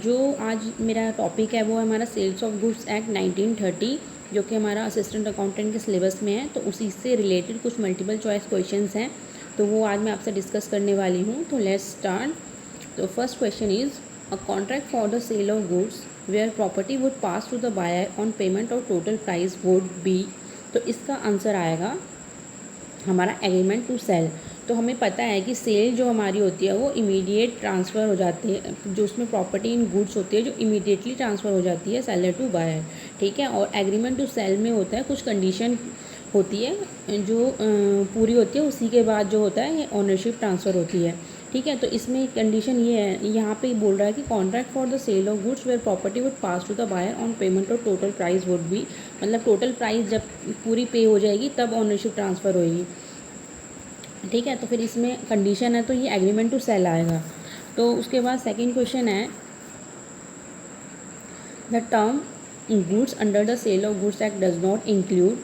जो आज मेरा टॉपिक है वो है हमारा सेल्स ऑफ गुड्स एक्ट 1930, जो कि हमारा असिस्टेंट अकाउंटेंट के सिलेबस में है। तो उसी से रिलेटेड कुछ मल्टीपल चॉइस क्वेश्चंस हैं, तो वो आज मैं आपसे डिस्कस करने वाली हूँ। तो लेट्स स्टार्ट। तो first question is a contract for the sale of goods where property would pass to the buyer on payment of total price would be. तो इसका आंसर आएगा हमारा एग्रीमेंट टू सेल। तो हमें पता है कि सेल जो हमारी होती है वो इमीडिएट ट्रांसफ़र हो जाती है, जो उसमें प्रॉपर्टी इन गुड्स होती है जो इमीडिएटली ट्रांसफ़र हो जाती है सेलर टू बायर, ठीक है। और एग्रीमेंट टू सेल में होता है कुछ कंडीशन होती है जो पूरी होती है, उसी के बाद जो होता है ओनरशिप ट्रांसफ़र होती है, ठीक है। तो इसमें कंडीशन ये है, यहाँ पे बोल रहा है कि contract for the sale of goods where property would pass to the buyer on payment of total price would be, मतलब टोटल प्राइस जब पूरी पे हो जाएगी तब ओनरशिप ट्रांसफ़र होएगी, ठीक है। तो फिर इसमें कंडीशन है तो ये एग्रीमेंट टू सेल आएगा। तो उसके बाद सेकंड क्वेश्चन है the term goods under the sale of goods act does not include.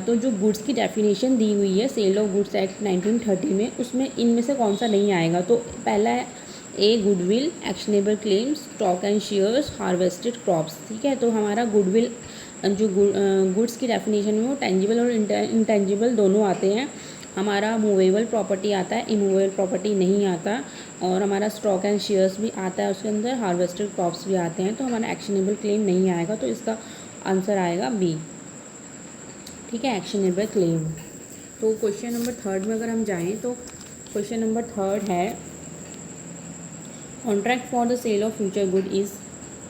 तो जो गुड्स की डेफिनेशन दी हुई है सेल ऑफ गुड्स एक्ट 1930 में, उसमें इनमें से कौन सा नहीं आएगा। तो पहला है a goodwill, actionable claims, stock and shares, harvested crops, ठीक है। तो हमारा गुडविल जो गुड्स की डेफिनेशन में वो टेंजिबल और इंटेंजिबल दोनों आते हैं। हमारा मूवेबल प्रॉपर्टी आता है, इमूवेबल प्रॉपर्टी नहीं आता। और हमारा स्टॉक एंड शेयर्स भी आता है उसके अंदर, हार्वेस्टेड क्रॉप्स भी आते हैं। तो हमारा एक्शनेबल क्लेम नहीं आएगा, तो इसका आंसर आएगा बी, ठीक है, एक्शनेबल क्लेम। तो क्वेश्चन नंबर थर्ड में अगर हम जाएं तो क्वेश्चन नंबर थर्ड है contract for the sale of future good is.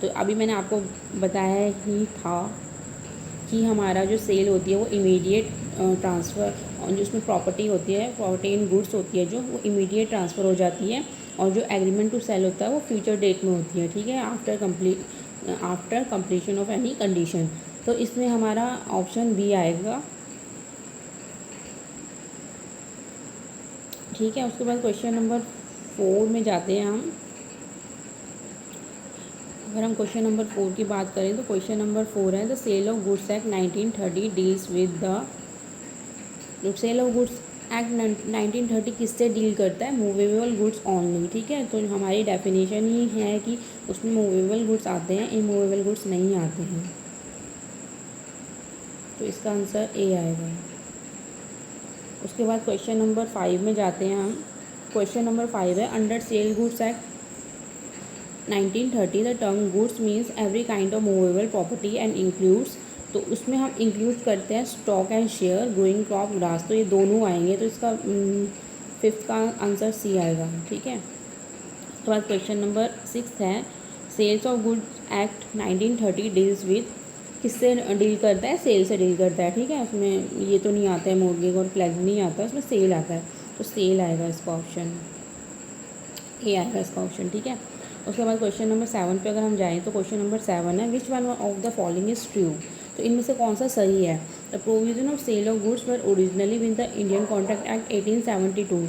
तो अभी मैंने आपको बताया ही था कि हमारा जो सेल होती है वो इमीडिएट ट्रांसफ़र, और जो उसमें प्रॉपर्टी होती है, प्रॉपर्टी इन गुड्स होती है जो, वो इमीडिएट ट्रांसफ़र हो जाती है। और जो एग्रीमेंट टू सेल होता है वो फ्यूचर डेट में होती है, ठीक है, after completion of any condition. तो इसमें हमारा ऑप्शन बी आएगा, ठीक है। उसके बाद क्वेश्चन नंबर 4 में जाते हैं हम। अगर हम क्वेश्चन नंबर 4 की बात करें तो क्वेश्चन नंबर 4 है the sale of goods act 1930 deals with the sale of goods act 1930 किससे डील करता है, मूवेबल गुड्स ओनली, ठीक है। तो हमारी डेफिनेशन ही है कि उसमें मूवेबल गुड्स आते हैं, इमूवेबल गुड्स नहीं आते हैं। तो इसका आंसर ए आएगा। उसके बाद क्वेश्चन नंबर 5 में जाते हैं हम। क्वेश्चन नंबर 5 है under sell goods act 1930 the term goods means every kind of movable property and includes. तो उसमें हम इंक्लूड करते हैं stock and share, growing crop, grass, तो ये दोनों आएंगे। तो इसका फिफ्थ का आंसर सी आएगा, ठीक है। उसके बाद क्वेश्चन नंबर 6 है sales of goods act 1930 deals with, किससे डील करता है, सेल से डील करता है, ठीक है। उसमें ये तो नहीं आता है मॉर्गेज और प्लेज नहीं आता है, उसमें सेल आता है। तो सेल आएगा इसका ऑप्शन, ए आएगा इसका ऑप्शन, ठीक है। उसके बाद क्वेश्चन नंबर 7 पे अगर हम जाएँ तो क्वेश्चन नंबर 7 है which one of the following is true. तो इनमें से कौन सा सही है। The provision of sale of goods were originally with the Indian contract act 1872।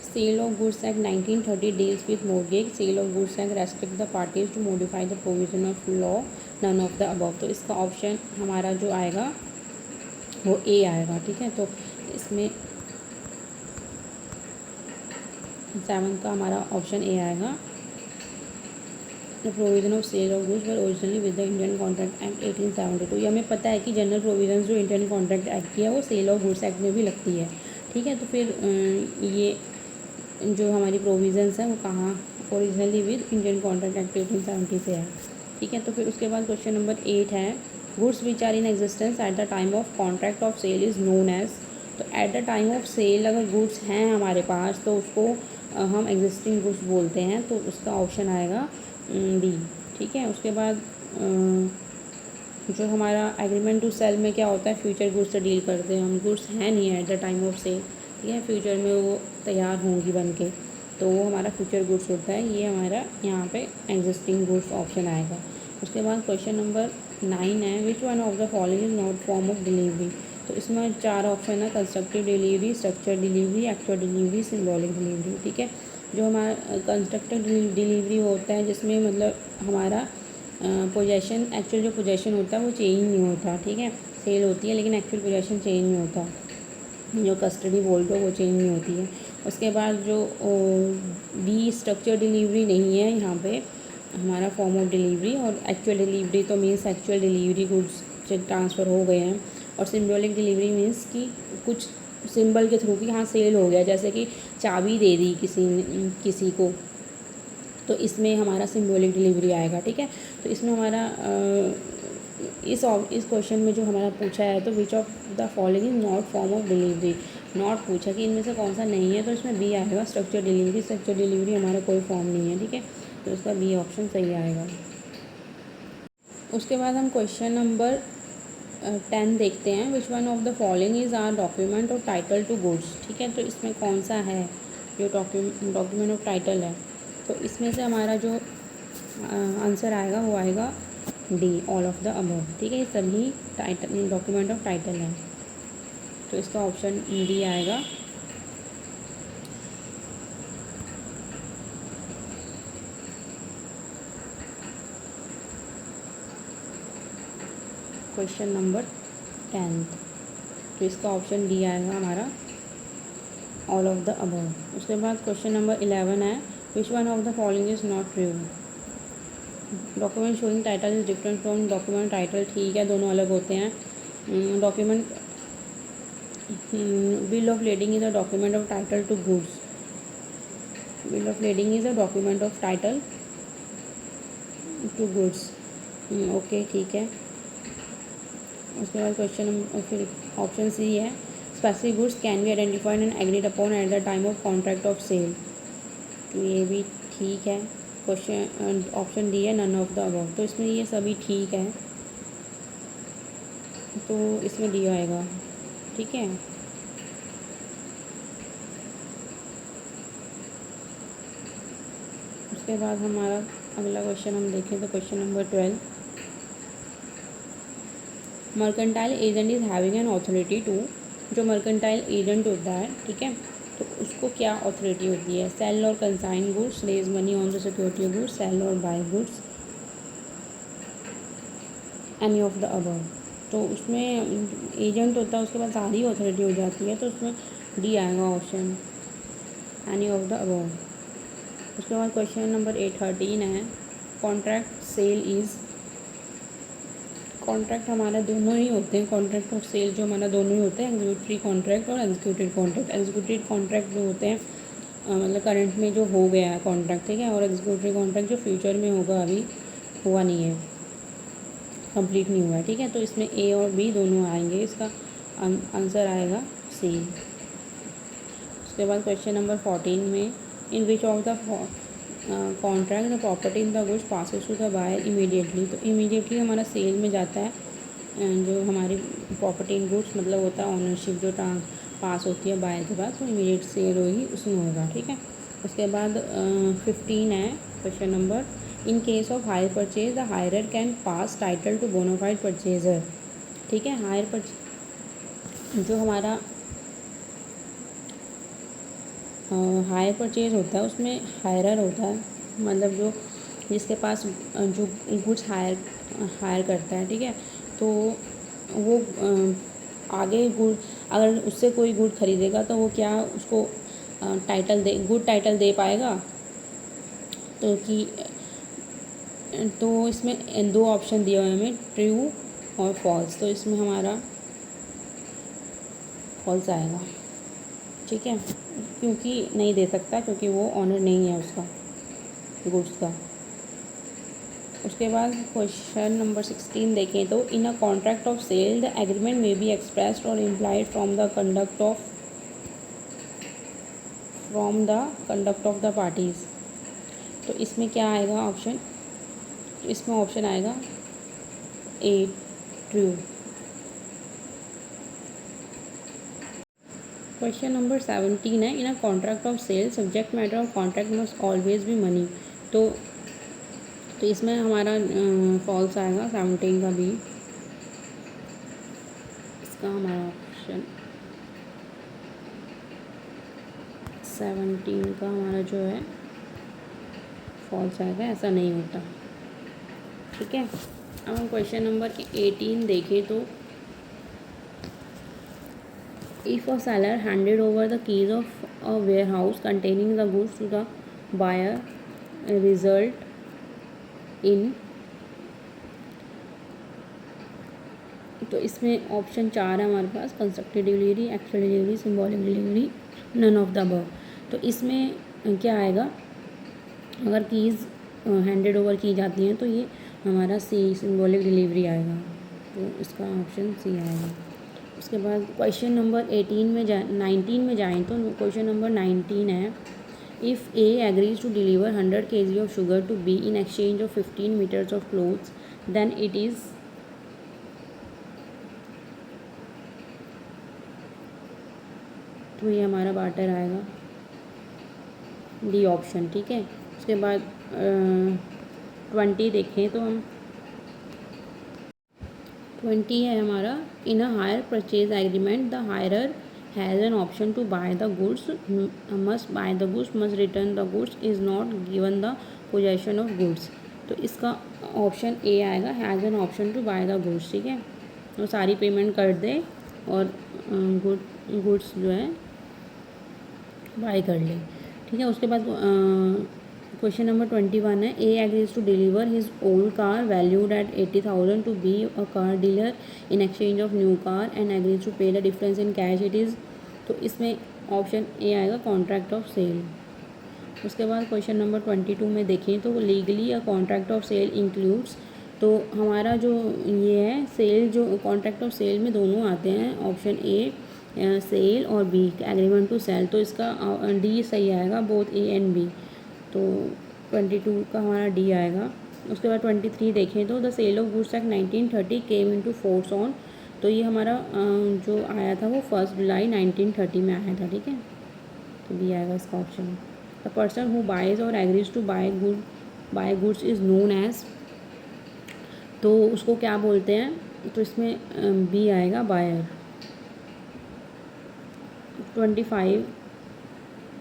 Sale of goods act 1930 deals with mortgage. Sale of goods act restrict the parties to modify the provision of law, none of the above. तो इसका option हमारा जो आएगा वो ए आएगा, ठीक है। तो इसमें 7 का हमारा ऑप्शन ए आएगा। The provision of sale of goods were originally with the Indian contract act 1872। ये हमें पता है कि जनरल प्रोविजन जो इंडियन कॉन्ट्रैक्ट एक्ट की है वो सेल ऑफ गुड्स एक्ट में भी लगती है, ठीक है। तो फिर ये जो हमारी प्रोविजंस हैं वो कहाँ, originally with Indian contract act 1870 से है, ठीक है। तो फिर उसके बाद क्वेश्चन नंबर 8 है goods which are in existence at the time of contract of sale is known as. तो at the time of sale अगर गुड्स हैं हमारे पास तो उसको हम एग्जिस्टिंग गुड्स बोलते हैं। तो उसका ऑप्शन आएगा डी, ठीक है। उसके बाद जो हमारा एग्रीमेंट टू सेल में क्या होता है, फ्यूचर गुड्स से डील करते हैं हम, गुड्स हैं नहीं at the time of sale, ठीक है, फ्यूचर में वो तैयार होंगी बन के, तो वो हमारा फ्यूचर गुड्स होता है। ये हमारा यहाँ पे एग्जिस्टिंग गुड्स ऑप्शन आएगा। उसके बाद क्वेश्चन नंबर 9 है which one of the following is not form of delivery. तो इसमें 4 ऑप्शन है, constructive delivery, structure delivery, actual delivery, symbolic delivery, ठीक है। जो हमारा कंस्ट्रक्टिव डिलीवरी होता है जिसमें मतलब हमारा पोजेशन, एक्चुअल जो पोजेशन होता है वो चेंज नहीं होता, ठीक है, सेल होती है लेकिन एक्चुअल पोजेशन चेंज नहीं होता। जो कस्टडी बोलते हो वो चेंज नहीं होती है। उसके बाद जो बी स्ट्रक्चर डिलीवरी नहीं है यहाँ पे हमारा फॉर्म ऑफ डिलीवरी, और एक्चुअल डिलीवरी तो means actual delivery goods transfer हो गए हैं, और सिम्बॉलिक डिलीवरी मीन्स कि कुछ सिंबल के थ्रू कि हाँ सेल हो गया, जैसे कि चाबी दे दी किसी को, तो इसमें हमारा सिम्बॉलिक डिलीवरी आएगा। ठीक है, तो इसमें हमारा इस क्वेश्चन में जो हमारा पूछा है तो विच of the following is not form of delivery, not पूछा कि इनमें से कौन सा नहीं है, तो इसमें बी आएगा स्ट्रक्चर डिलीवरी। स्ट्रक्चर डिलीवरी हमारा कोई फॉर्म नहीं है। ठीक है, तो इसका बी ऑप्शन सही आएगा। उसके बाद हम क्वेश्चन नंबर 10 देखते हैं। Which one of the following is are document or title to goods. ठीक है, तो इसमें कौन सा है जो डॉक्यूमेंट ऑफ टाइटल है, तो इसमें से हमारा जो आंसर आएगा वो आएगा D, all of the above. ठीक है, ये सभी टाइटल डॉक्यूमेंट ऑफ टाइटल है, तो इसका ऑप्शन डी आएगा। क्वेश्चन नंबर 10, तो इसका ऑप्शन डी आएगा हमारा, ऑल ऑफ द अबव। उसके बाद क्वेश्चन नंबर 11 है। Which one of the following is not true. Document showing title is different from document title. ठीक है, दोनों अलग होते हैं। Document bill of lading is a document of title to goods. Bill of lading is a document of title to goods. Okay, ठीक है। उसके बाद फिर ऑप्शन सी है। Specific goods can be identified and agreed upon at the time of contract of cell, तो ये भी ठीक है। क्वेश्चन ऑप्शन डी है नन ऑफ द अबव, तो इसमें ये सभी ठीक है, तो इसमें डी आएगा। ठीक है, उसके बाद हमारा अगला क्वेश्चन हम देखें तो question number 12। Mercantile agent is having an authority to. जो मर्केंटाइल एजेंट होता है, ठीक है, तो उसको क्या अथॉरिटी होती है। सेल और consign goods, raise money on the security of goods, sale और buy goods, any of the above. तो उसमें एजेंट होता है, उसके बाद सारी अथॉरिटी हो जाती है, तो उसमें डी आएगा option, any of the above. उसके बाद क्वेश्चन नंबर 13 है। Contract cell is. कॉन्ट्रैक्ट हमारा दोनों ही होते हैं, कॉन्ट्रैक्ट ऑफ सेल जो हमारा दोनों ही होते हैं, एग्जीक्यूटरी कॉन्ट्रैक्ट और एग्जीक्यूटेड कॉन्ट्रैक्ट। एग्जीक्यूटेड कॉन्ट्रैक्ट जो होते हैं मतलब करंट में जो हो गया है कॉन्ट्रैक्ट, ठीक है, और एग्जीक्यूटरी कॉन्ट्रैक्ट जो फ्यूचर में होगा, अभी हुआ नहीं है, कंप्लीट नहीं हुआ है। ठीक है, तो इसमें ए और बी दोनों आएंगे, इसका आंसर आएगा सी। उसके बाद क्वेश्चन नंबर 14 में, in which of the contract the property in the goods passes to the buyer immediately. तो इमीडिएटली हमारा सेल में जाता है, जो हमारी प्रॉपर्टी इन गुड्स मतलब होता है ऑनरशिप जो पास होती है बायर के पास, वो इमीडिएट सेल होगी, उसमें होगा। ठीक है, उसके बाद 15 है question number. In case of hire purchase the hirer can pass title to bona fide purchaser. ठीक है, हायर जो हमारा हायर परचेज होता है उसमें हायरर होता है, मतलब जो जिसके पास जो गुड्स हायर करता है, ठीक है, तो वो आगे गुड अगर उससे कोई गुड खरीदेगा तो वो क्या उसको गुड टाइटल दे पाएगा। तो कि तो इसमें दो ऑप्शन दिए हुए हमें, ट्रू और फॉल्स, तो इसमें हमारा फॉल्स आएगा। ठीक है, क्योंकि नहीं दे सकता, क्योंकि वो ऑनर नहीं है उसका गुड्स का। उसके बाद क्वेश्चन नंबर 16 देखें तो, in a contract of sale the agreement may be expressed or implied from the conduct of the parties. तो इसमें क्या आएगा ऑप्शन, इसमें ऑप्शन आएगा ए, ट्रू। क्वेश्चन नंबर 17 है। In a contract of sale subject matter of contract must always be money. तो इसमें हमारा फॉल्स आएगा 17 का भी, इसका हमारा ऑप्शन 17 का हमारा जो है फॉल्स आएगा, ऐसा नहीं होता। ठीक है, अब हम क्वेश्चन नंबर 18 देखें तो, If a seller handed over the keys of a warehouse containing the goods to the buyer, result in, तो इसमें ऑप्शन 4 है हमारे पास, constructed delivery, actual delivery, symbolic delivery, none of the above. तो इसमें क्या आएगा, अगर कीज़ हैंडेड ओवर की जाती हैं तो ये हमारा सी, सिंबॉलिक डिलीवरी आएगा, तो इसका ऑप्शन सी आएगा। उसके बाद क्वेश्चन नंबर 19 में जाएँ तो क्वेश्चन नंबर 19 है, if A agrees to deliver 100 kg of sugar to be in exchange of 15 meters of clothes, then it is, तो ये हमारा बार्टर आएगा, डी ऑप्शन, ठीक है। उसके बाद 20 देखें तो हम 20 है हमारा, in a hire purchase agreement the hirer has an option to buy the goods, must buy the goods, must return the goods, is not given the possession of goods. तो इसका ऑप्शन ए आएगा, has an option to buy the goods, ठीक है। वो सारी payment कर दे और goods जो है बाय कर ले, ठीक है। उसके बाद क्वेश्चन नंबर 21 है, ए agrees to deliver his old car valued at 80,000 to be a car dealer in exchange of new car and agrees to पे the difference in cash, it is, तो इसमें ऑप्शन ए आएगा, contract of cell. उसके बाद question number 22 में देखें तो legally a contract of sale includes, तो हमारा जो ये है सेल, जो कॉन्ट्रैक्ट ऑफ सेल में दोनों आते हैं, ऑप्शन ए सेल और बी एग्रीमेंट टू सेल, तो इसका डी सही आएगा, बोथ ए एंड बी, तो 22 का हमारा डी आएगा। उसके बाद 23 देखें तो the sale of goods act 1930 came into force on, तो ये हमारा जो आया था वो 1 जुलाई 1930 में आया था, ठीक है, तो बी आएगा इसका option. The person who buys और agrees to bye goods is known as, तो उसको क्या बोलते हैं, तो इसमें बी आएगा, buyer. 25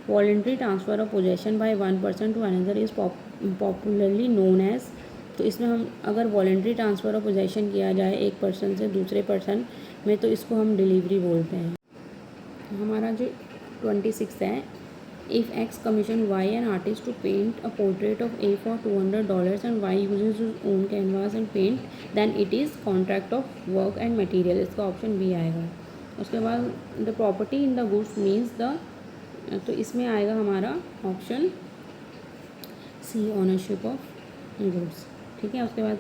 voluntary transfer of possession by one person to another is popularly known as, तो इसमें हम अगर वॉलेंट्री ट्रांसफ़र ऑफ पोजेशन किया जाए एक पर्सन से दूसरे पर्सन में, तो इसको हम डिलीवरी बोलते हैं। हमारा जो 26 है, if X commission Y an artist to paint a portrait of A for $200 and Y uses his own canvas and paint, then it is contract of work and material, इसका ऑप्शन बी आएगा। उसके बाद the property in the goods means the, तो इसमें आएगा हमारा option C, ownership of goods, ठीक है। उसके बाद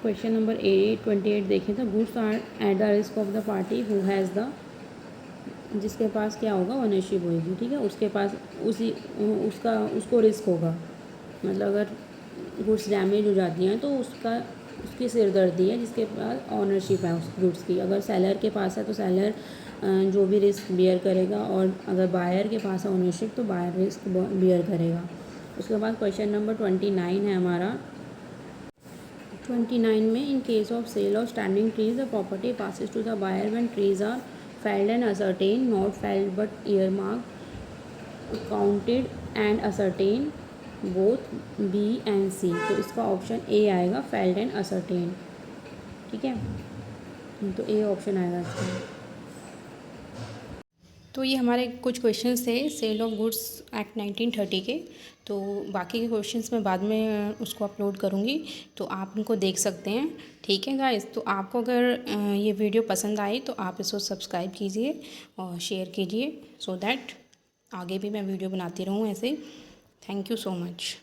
क्वेश्चन नंबर 28 देखें तो goods are at the risk of the party who has the, जिसके पास क्या होगा, ओनरशिप होगी, ठीक है, उसके पास उसको रिस्क होगा, मतलब अगर गुड्स डैमेज हो जाती हैं तो उसकी सिरदर्दी है जिसके पास ऑनरशिप है उस गुड्स की। अगर सेलर के पास है तो सेलर जो भी रिस्क बियर करेगा, और अगर बायर के पास है ओनरशिप तो बायर रिस्क बियर करेगा। उसके बाद क्वेश्चन नंबर 29 है हमारा, 29 में in case of sale of standing trees the property passes to the buyer when trees are felled and ascertained, not felled but earmarked, counted and ascertained, both B and C, तो इसका option A आएगा, felled and ascertained, ठीक है, तो A option आएगा इसका। तो ये हमारे कुछ क्वेश्चंस थे सेल ऑफ गुड्स एक्ट 1930 के, तो बाकी के क्वेश्चंस मैं बाद में उसको अपलोड करूँगी, तो आप उनको देख सकते हैं, ठीक है गाइस। तो आपको अगर ये वीडियो पसंद आई तो आप इसको सब्सक्राइब कीजिए और शेयर कीजिए, सो दैट आगे भी मैं वीडियो बनाती रहूँ ऐसे। Thank you so much.